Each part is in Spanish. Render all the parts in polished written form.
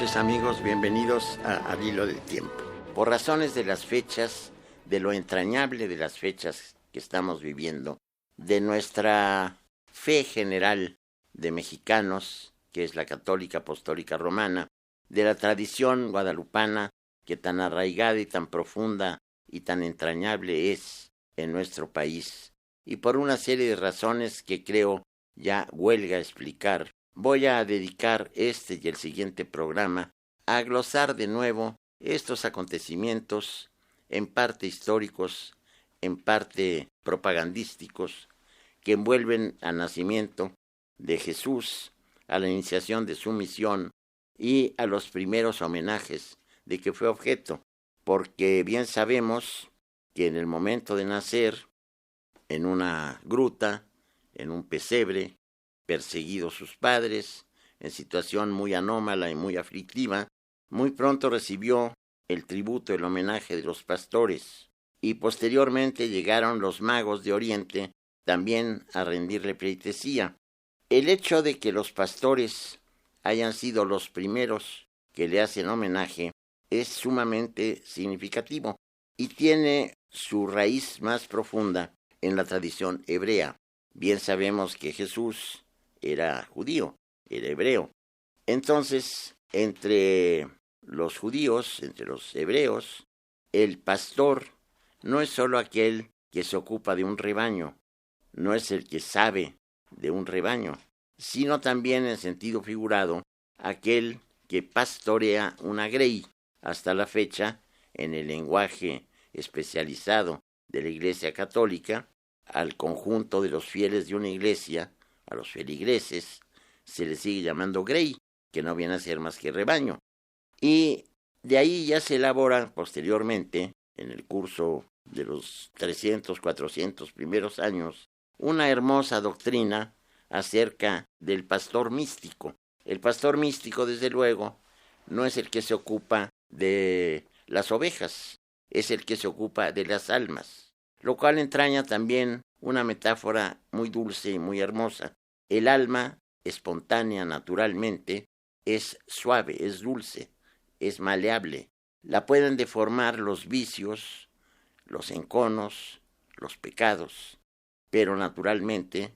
Amigos, bienvenidos Al Hilo del Tiempo. Por razones de las fechas, de lo entrañable de las fechas que estamos viviendo, de nuestra fe general de mexicanos, que es la católica apostólica romana, de la tradición guadalupana, que tan arraigada y tan profunda y tan entrañable es en nuestro país, y por una serie de razones que creo ya huelga explicar, voy a dedicar este y el siguiente programa a glosar de nuevo estos acontecimientos, en parte históricos, en parte propagandísticos, que envuelven al nacimiento de Jesús, a la iniciación de su misión y a los primeros homenajes de que fue objeto, porque bien sabemos que en el momento de nacer, en una gruta, en un pesebre, perseguidos sus padres, en situación muy anómala y muy aflictiva, muy pronto recibió el tributo, el homenaje de los pastores, y posteriormente llegaron los magos de Oriente también a rendirle pleitesía. El hecho de que los pastores hayan sido los primeros que le hacen homenaje es sumamente significativo y tiene su raíz más profunda en la tradición hebrea. Bien sabemos que Jesús era judío, era hebreo. Entonces, entre los judíos, entre los hebreos, el pastor no es solo aquel que se ocupa de un rebaño, no es el que sabe de un rebaño, sino también en sentido figurado, aquel que pastorea una grey. Hasta la fecha, en el lenguaje especializado de la Iglesia Católica, al conjunto de los fieles de una iglesia, a los feligreses, se les sigue llamando grey, que no viene a ser más que rebaño. Y de ahí ya se elabora posteriormente, en el curso de los 300, 400 primeros años, una hermosa doctrina acerca del pastor místico. El pastor místico, desde luego, no es el que se ocupa de las ovejas, es el que se ocupa de las almas, lo cual entraña también una metáfora muy dulce y muy hermosa. El alma, espontánea naturalmente, es suave, es dulce, es maleable. La pueden deformar los vicios, los enconos, los pecados, pero naturalmente,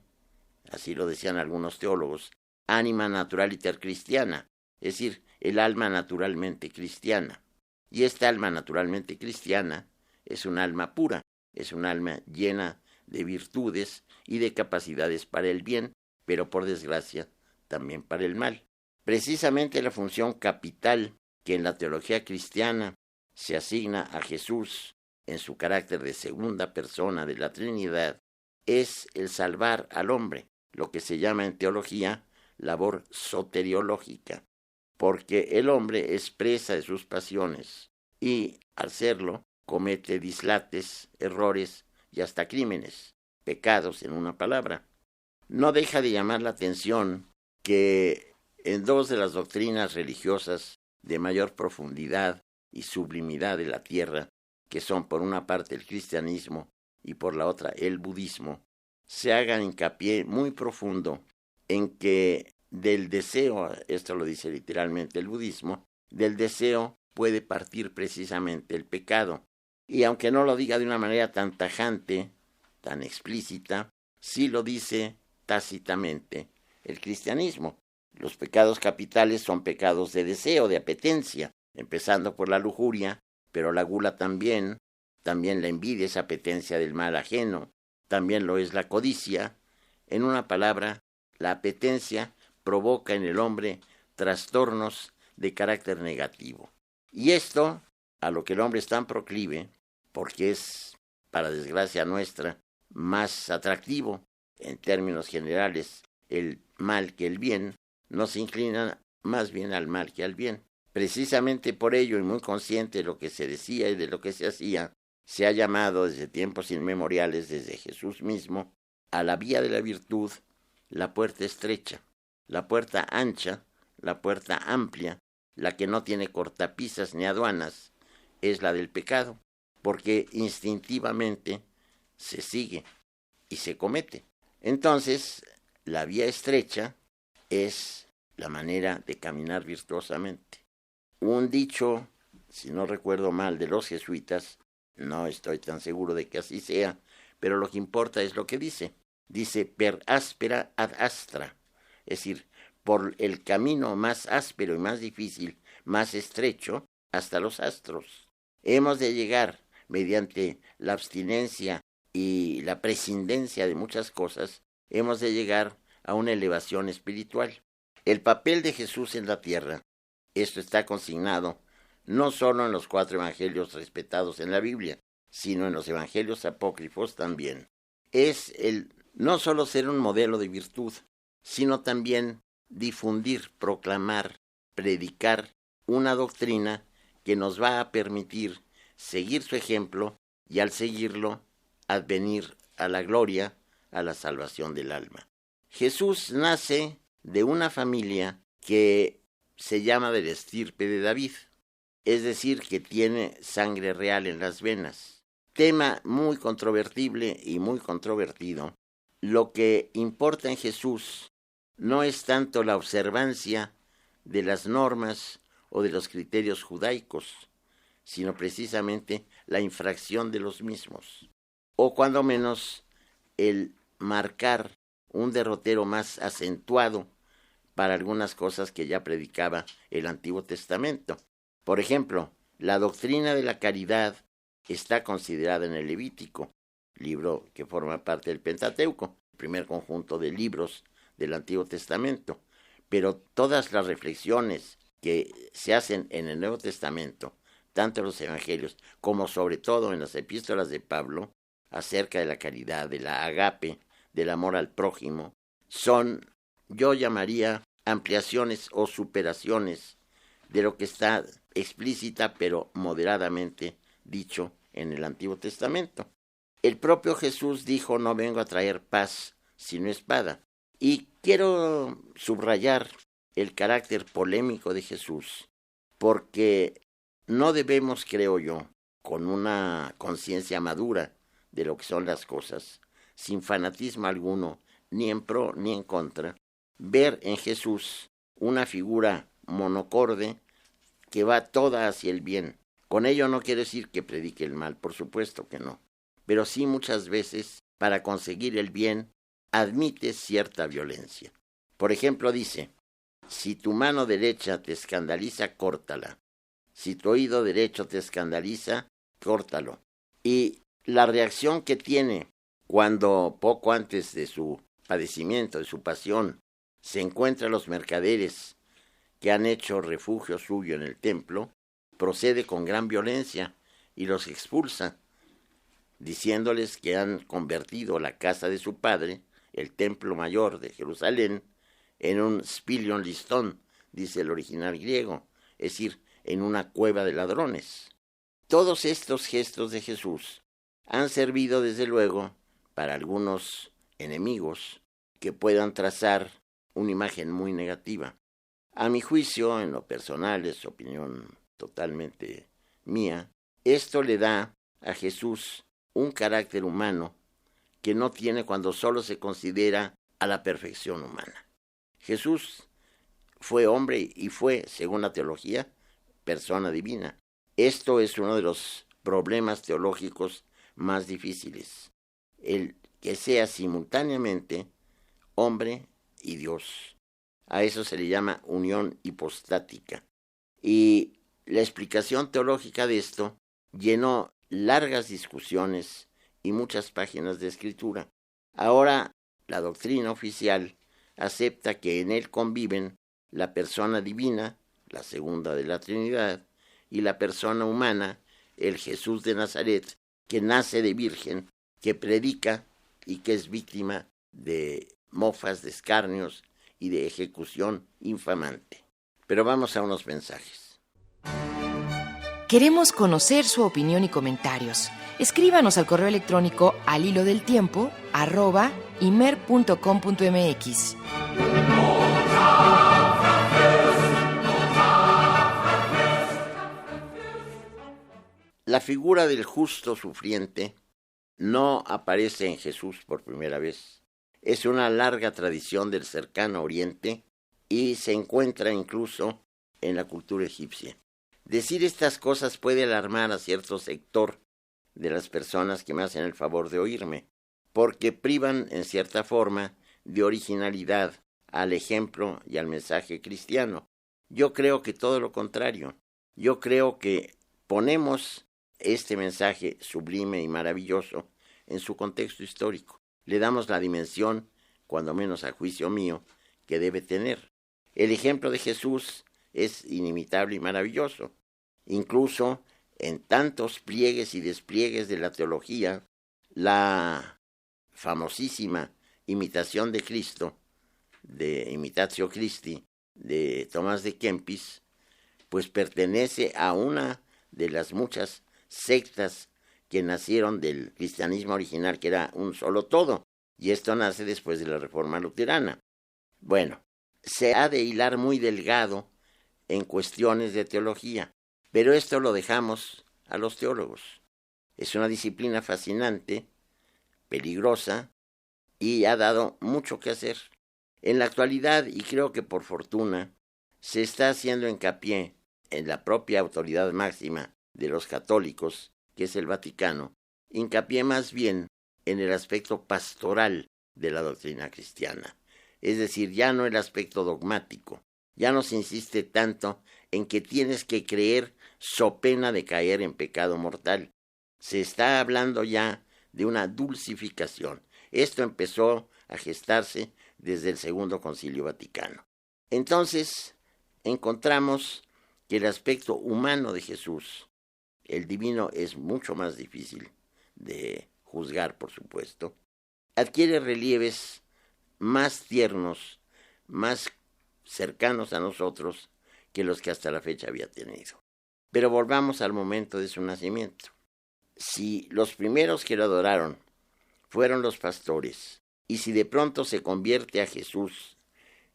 así lo decían algunos teólogos, ánima naturaliter cristiana, es decir, el alma naturalmente cristiana. Y esta alma naturalmente cristiana es un alma pura, es un alma llena de virtudes y de capacidades para el bien, pero por desgracia también para el mal. Precisamente la función capital que en la teología cristiana se asigna a Jesús en su carácter de segunda persona de la Trinidad es el salvar al hombre, lo que se llama en teología labor soteriológica, porque el hombre es presa de sus pasiones y, al serlo, comete dislates, errores y hasta crímenes, pecados en una palabra. No deja de llamar la atención que en dos de las doctrinas religiosas de mayor profundidad y sublimidad de la tierra, que son por una parte el cristianismo y por la otra el budismo, se haga hincapié muy profundo en que del deseo, esto lo dice literalmente el budismo, del deseo puede partir precisamente el pecado. Y aunque no lo diga de una manera tan tajante, tan explícita, sí lo dice tácitamente el cristianismo. Los pecados capitales son pecados de deseo, de apetencia, empezando por la lujuria, pero la gula también la envidia es apetencia del mal ajeno, también lo es la codicia. En una palabra, la apetencia provoca en el hombre trastornos de carácter negativo. Y esto, a lo que el hombre es tan proclive, porque es, para desgracia nuestra, más atractivo, en términos generales, el mal que el bien, nos inclina más bien al mal que al bien. Precisamente por ello, y muy consciente de lo que se decía y de lo que se hacía, se ha llamado desde tiempos inmemoriales, desde Jesús mismo, a la vía de la virtud, la puerta estrecha, la puerta ancha, la puerta amplia, la que no tiene cortapisas ni aduanas, es la del pecado, porque instintivamente se sigue y se comete. Entonces, la vía estrecha es la manera de caminar virtuosamente. un dicho, si no recuerdo mal, de los jesuitas, no estoy tan seguro de que así sea, pero lo que importa es lo que dice. Dice per aspera ad astra, es decir, por el camino más áspero y más difícil, más estrecho, hasta los astros. Hemos de llegar, mediante la abstinencia y la prescindencia de muchas cosas, hemos de llegar a una elevación espiritual. El papel de Jesús en la tierra, esto está consignado no solo en los 4 evangelios respetados en la Biblia, sino en los evangelios apócrifos también. Es el no solo ser un modelo de virtud, sino también difundir, proclamar, predicar una doctrina que nos va a permitir seguir su ejemplo y al seguirlo advenir a la gloria, a la salvación del alma. Jesús nace de una familia que se llama del estirpe de David, es decir, que tiene sangre real en las venas. Tema muy controvertible y muy controvertido. Lo que importa en Jesús no es tanto la observancia de las normas o de los criterios judaicos, sino precisamente la infracción de los mismos, o cuando menos el marcar un derrotero más acentuado para algunas cosas que ya predicaba el Antiguo Testamento. Por ejemplo, la doctrina de la caridad está considerada en el Levítico, libro que forma parte del Pentateuco, el primer conjunto de libros del Antiguo Testamento. Pero todas las reflexiones que se hacen en el Nuevo Testamento, tanto en los evangelios como sobre todo en las epístolas de Pablo, acerca de la caridad, de la agape, del amor al prójimo, son, yo llamaría, ampliaciones o superaciones de lo que está explícita pero moderadamente dicho en el Antiguo Testamento. El propio Jesús dijo: no vengo a traer paz sino espada. Y quiero subrayar el carácter polémico de Jesús, porque no debemos, creo yo, con una conciencia madura de lo que son las cosas, sin fanatismo alguno, ni en pro ni en contra, ver en Jesús una figura monocorde que va toda hacia el bien. Con ello no quiere decir que predique el mal, por supuesto que no, pero sí muchas veces, para conseguir el bien, admite cierta violencia. Por ejemplo, dice: si tu mano derecha te escandaliza, córtala. Si tu oído derecho te escandaliza, córtalo. Y la reacción que tiene cuando poco antes de su padecimiento, de su pasión, se encuentra a los mercaderes que han hecho refugio suyo en el templo, procede con gran violencia y los expulsa, diciéndoles que han convertido la casa de su padre, el templo mayor de Jerusalén, en un spilion liston, dice el original griego, es decir, en una cueva de ladrones. Todos estos gestos de Jesús han servido, desde luego, para algunos enemigos que puedan trazar una imagen muy negativa. A mi juicio, en lo personal, es opinión totalmente mía, esto le da a Jesús un carácter humano que no tiene cuando solo se considera a la perfección humana. Jesús fue hombre y fue, según la teología, persona divina. Esto es uno de los problemas teológicos más difíciles, el que sea simultáneamente hombre y Dios. A eso se le llama unión hipostática. Y la explicación teológica de esto llenó largas discusiones y muchas páginas de escritura. Ahora la doctrina oficial acepta que en él conviven la persona divina, la segunda de la Trinidad, y la persona humana, el Jesús de Nazaret, que nace de virgen, que predica y que es víctima de mofas, de escarnios y de ejecución infamante. Pero vamos a unos mensajes. Queremos conocer su opinión y comentarios. Escríbanos al correo electrónico alhilodeltiempo@imer.com.mx. La figura del justo sufriente no aparece en Jesús por primera vez. Es una larga tradición del cercano Oriente y se encuentra incluso en la cultura egipcia. Decir estas cosas puede alarmar a cierto sector de las personas que me hacen el favor de oírme, porque privan en cierta forma de originalidad al ejemplo y al mensaje cristiano. Yo creo que todo lo contrario. Yo creo que ponemos este mensaje sublime y maravilloso en su contexto histórico. Le damos la dimensión, cuando menos a juicio mío, que debe tener. El ejemplo de Jesús es inimitable y maravilloso. Incluso en tantos pliegues y despliegues de la teología, la famosísima imitación de Cristo, de Imitatio Christi, de Tomás de Kempis, pues pertenece a una de las muchas sectas que nacieron del cristianismo original, que era un solo todo, y esto nace después de la Reforma Luterana. Bueno, se ha de hilar muy delgado en cuestiones de teología, pero esto lo dejamos a los teólogos. Es una disciplina fascinante, peligrosa, y ha dado mucho que hacer. En la actualidad, y creo que por fortuna, se está haciendo hincapié en la propia autoridad máxima de los católicos, que es el Vaticano, hincapié más bien en el aspecto pastoral de la doctrina cristiana. Es decir, ya no el aspecto dogmático. Ya no se insiste tanto en que tienes que creer so pena de caer en pecado mortal. Se está hablando ya de una dulcificación. Esto empezó a gestarse desde el Segundo Concilio Vaticano. Entonces, encontramos que el aspecto humano de Jesús, el divino, es mucho más difícil de juzgar, por supuesto, adquiere relieves más tiernos, más cercanos a nosotros que los que hasta la fecha había tenido. Pero volvamos al momento de su nacimiento. Si los primeros que lo adoraron fueron los pastores, y si de pronto se convierte a Jesús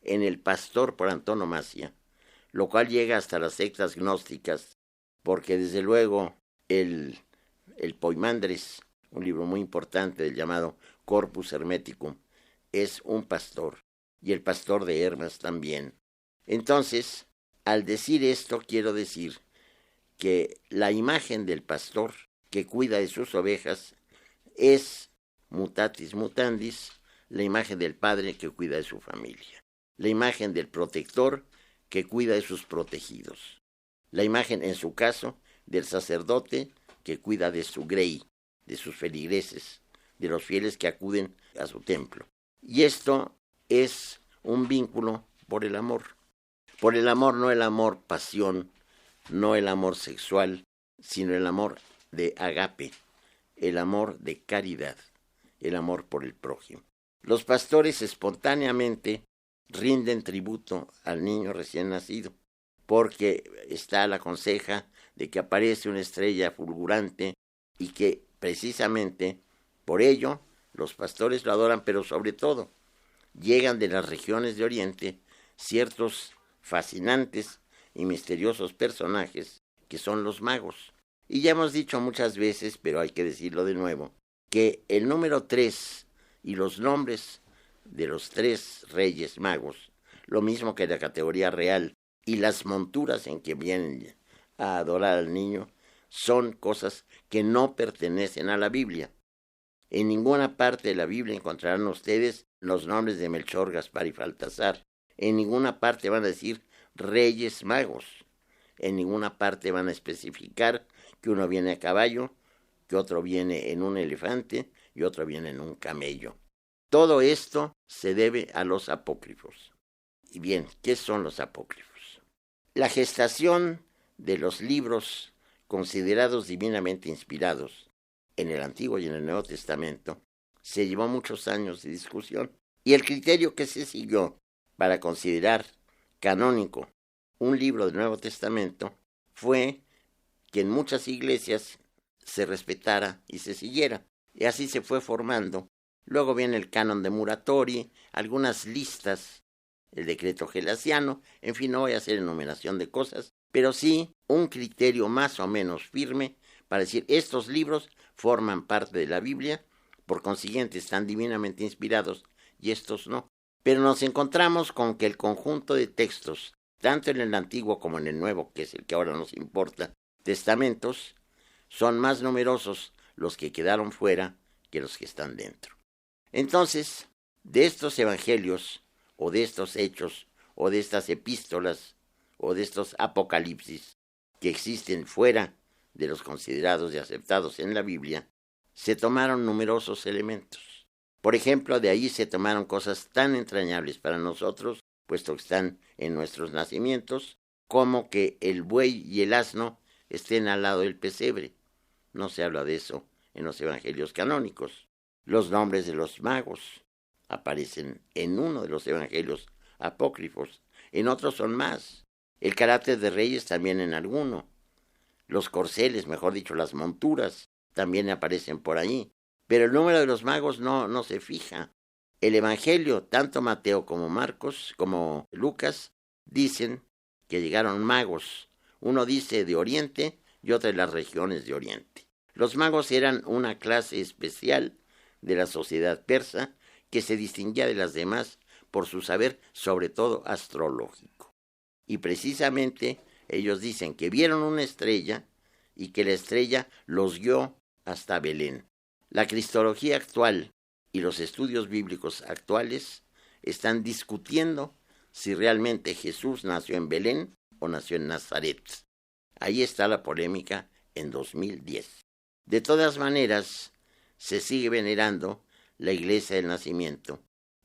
en el pastor por antonomasia, lo cual llega hasta las sectas gnósticas, porque desde luego el Poimandres, un libro muy importante del llamado Corpus Hermeticum, es un pastor, y el pastor de Hermas también. Entonces, al decir esto, quiero decir que la imagen del pastor que cuida de sus ovejas es, mutatis mutandis, la imagen del padre que cuida de su familia, la imagen del protector que cuida de sus protegidos, la imagen, en su caso, del sacerdote que cuida de su grey, de sus feligreses, de los fieles que acuden a su templo. Y esto es un vínculo por el amor. Por el amor, no el amor pasión, no el amor sexual, sino el amor de agape, el amor de caridad, el amor por el prójimo. Los pastores espontáneamente rinden tributo al niño recién nacido, porque está la conseja de que aparece una estrella fulgurante y que precisamente por ello los pastores lo adoran, pero sobre todo llegan de las regiones de Oriente ciertos fascinantes y misteriosos personajes que son los magos. Y ya hemos dicho muchas veces, pero hay que decirlo de nuevo, que el número 3 y los nombres de los 3 reyes magos, lo mismo que la categoría real y las monturas en que vienen a adorar al niño, son cosas que no pertenecen a la Biblia. En ninguna parte de la Biblia encontrarán ustedes los nombres de Melchor, Gaspar y Baltasar. En ninguna parte van a decir reyes magos. En ninguna parte van a especificar que uno viene a caballo, que otro viene en un elefante y otro viene en un camello. Todo esto se debe a los apócrifos. Y bien, ¿qué son los apócrifos? La gestación de los libros considerados divinamente inspirados en el Antiguo y en el Nuevo Testamento se llevó muchos años de discusión. Y el criterio que se siguió para considerar canónico un libro del Nuevo Testamento fue que en muchas iglesias se respetara y se siguiera. Y así se fue formando. Luego viene el canon de Muratori, algunas listas, el decreto gelasiano, en fin, no voy a hacer enumeración de cosas, pero sí un criterio más o menos firme para decir estos libros forman parte de la Biblia, por consiguiente están divinamente inspirados y estos no. Pero nos encontramos con que el conjunto de textos tanto en el Antiguo como en el Nuevo, que es el que ahora nos importa, testamentos, son más numerosos los que quedaron fuera que los que están dentro. Entonces, de estos evangelios, o de estos hechos, o de estas epístolas, o de estos apocalipsis que existen fuera de los considerados y aceptados en la Biblia, se tomaron numerosos elementos. Por ejemplo, de ahí se tomaron cosas tan entrañables para nosotros, puesto que están en nuestros nacimientos, como que el buey y el asno estén al lado del pesebre. No se habla de eso en los evangelios canónicos. Los nombres de los magos aparecen en uno de los evangelios apócrifos, en otros son más. El carácter de reyes también en alguno. Los corceles, mejor dicho, las monturas, también aparecen por ahí. Pero el número de los magos no se fija. El evangelio, tanto Mateo como Marcos, como Lucas, dicen que llegaron magos. Uno dice de Oriente y otro de las regiones de Oriente. Los magos eran una clase especial de la sociedad persa que se distinguía de las demás por su saber, sobre todo astrológico. Y precisamente ellos dicen que vieron una estrella y que la estrella los guió hasta Belén. La cristología actual y los estudios bíblicos actuales están discutiendo si realmente Jesús nació en Belén o nació en Nazaret. Ahí está la polémica en 2010. De todas maneras, se sigue venerando la iglesia del nacimiento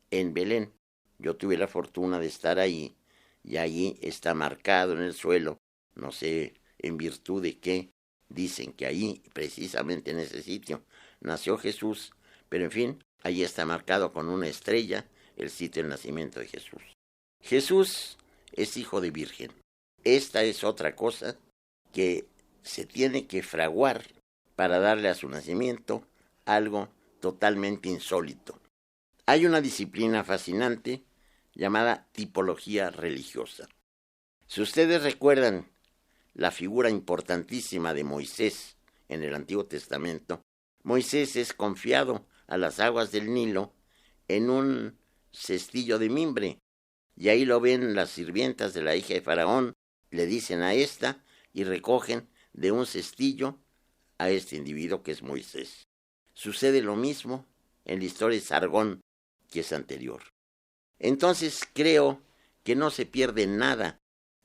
en Belén. Yo tuve la fortuna de estar ahí y ahí está marcado en el suelo, no sé en virtud de qué, dicen que ahí, precisamente en ese sitio, nació Jesús, pero en fin, ahí está marcado con una estrella el sitio del nacimiento de Jesús. Jesús es hijo de virgen. Esta es otra cosa que se tiene que fraguar para darle a su nacimiento algo totalmente insólito. Hay una disciplina fascinante llamada tipología religiosa. Si ustedes recuerdan la figura importantísima de Moisés en el Antiguo Testamento, Moisés es confiado a las aguas del Nilo en un cestillo de mimbre, y ahí lo ven las sirvientas de la hija de Faraón, le dicen a esta y recogen de un cestillo a este individuo que es Moisés. Sucede lo mismo en la historia de Sargón, que es anterior. Entonces creo que no se pierde nada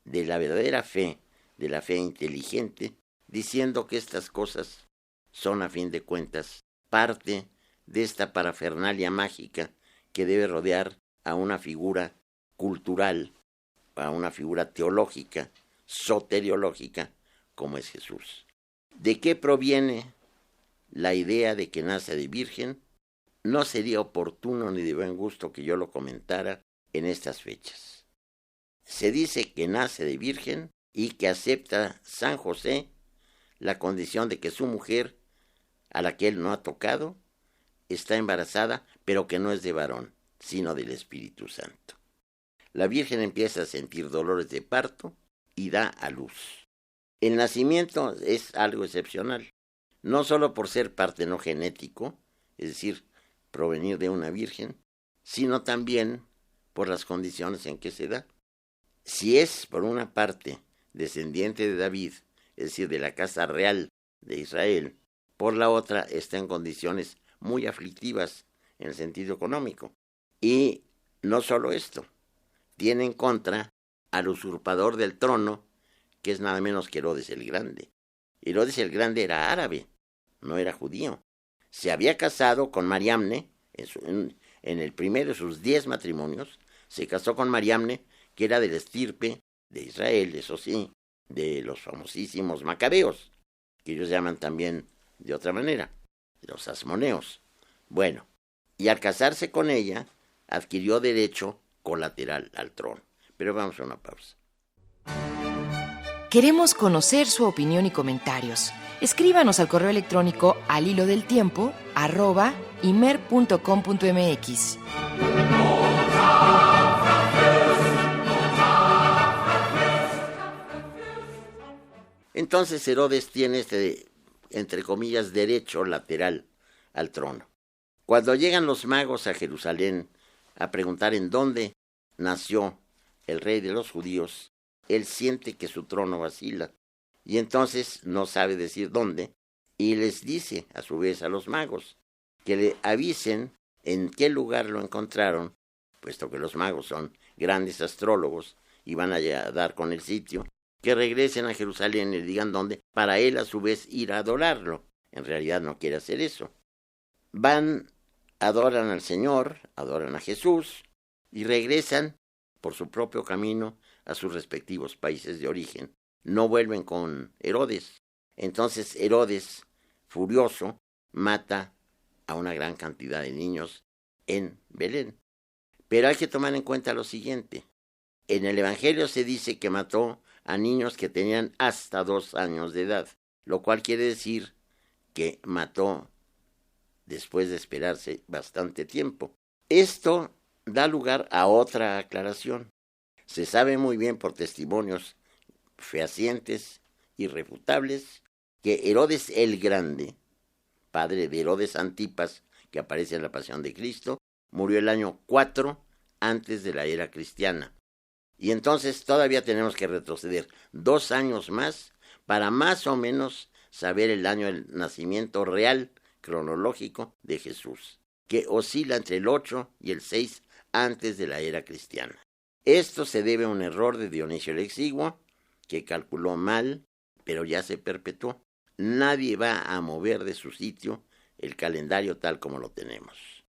de la verdadera fe, de la fe inteligente, diciendo que estas cosas son a fin de cuentas parte de esta parafernalia mágica que debe rodear a una figura cultural, a una figura teológica, soteriológica, como es Jesús. ¿De qué proviene la idea de que nace de virgen? No sería oportuno ni de buen gusto que yo lo comentara en estas fechas. Se dice que nace de virgen y que acepta San José la condición de que su mujer, a la que él no ha tocado, está embarazada, pero que no es de varón, sino del Espíritu Santo. La Virgen empieza a sentir dolores de parto y da a luz. El nacimiento es algo excepcional, no solo por ser partenogenético, es decir, provenir de una virgen, sino también por las condiciones en que se da. Si es, por una parte, descendiente de David, es decir, de la casa real de Israel, por la otra está en condiciones muy aflictivas en el sentido económico. Y no solo esto, tiene en contra al usurpador del trono, que es nada menos que Herodes el Grande. Herodes el Grande era árabe, no era judío. Se había casado con Mariamne, en el primero de sus 10 matrimonios, se casó con Mariamne, que era de la estirpe de Israel, eso sí, de los famosísimos macabeos, que ellos llaman también de otra manera, los asmoneos. Bueno, y al casarse con ella, adquirió derecho colateral al trono. Pero vamos a una pausa. Queremos conocer su opinión y comentarios. Escríbanos al correo electrónico alhilodeltiempo@imer.com.mx. Entonces Herodes tiene entre comillas, derecho lateral al trono. Cuando llegan los magos a Jerusalén a preguntar en dónde nació el rey de los judíos, él siente que su trono vacila y entonces no sabe decir dónde y les dice a su vez a los magos que le avisen en qué lugar lo encontraron, puesto que los magos son grandes astrólogos y van a dar con el sitio, que regresen a Jerusalén y le digan dónde, para él a su vez ir a adorarlo. En realidad no quiere hacer eso. Van, adoran al Señor, adoran a Jesús y regresan por su propio camino a sus respectivos países de origen. No vuelven con Herodes. Entonces Herodes, furioso, mata a una gran cantidad de niños en Belén. Pero hay que tomar en cuenta lo siguiente. En el Evangelio se dice que mató a niños que tenían hasta 2 años de edad, lo cual quiere decir que mató después de esperarse bastante tiempo. Esto da lugar a otra aclaración. Se sabe muy bien por testimonios fehacientes, irrefutables, que Herodes el Grande, padre de Herodes Antipas, que aparece en la Pasión de Cristo, murió el año 4 antes de la era cristiana. Y entonces todavía tenemos que retroceder 2 años más para más o menos saber el año del nacimiento real cronológico de Jesús, que oscila entre el 8 y el 6 antes de la era cristiana. Esto se debe a un error de Dionisio el Exiguo, que calculó mal, pero ya se perpetuó. Nadie va a mover de su sitio el calendario tal como lo tenemos.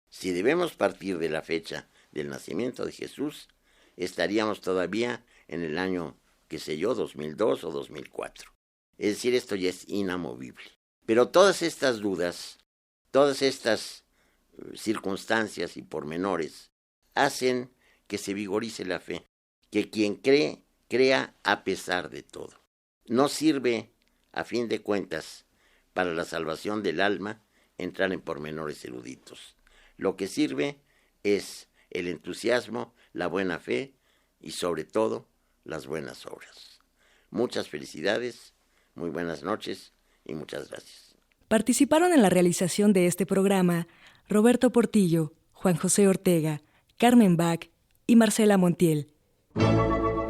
Si debemos partir de la fecha del nacimiento de Jesús, estaríamos todavía en el año, 2002 o 2004. Es decir, esto ya es inamovible. Pero todas estas dudas, todas estas circunstancias y pormenores, hacen que se vigorice la fe, que quien cree, crea a pesar de todo. No sirve, a fin de cuentas, para la salvación del alma entrar en pormenores eruditos. Lo que sirve es el entusiasmo, la buena fe y sobre todo las buenas obras. Muchas felicidades, muy buenas noches y muchas gracias. Participaron en la realización de este programa Roberto Portillo, Juan José Ortega, Carmen Bach y Marcela Montiel.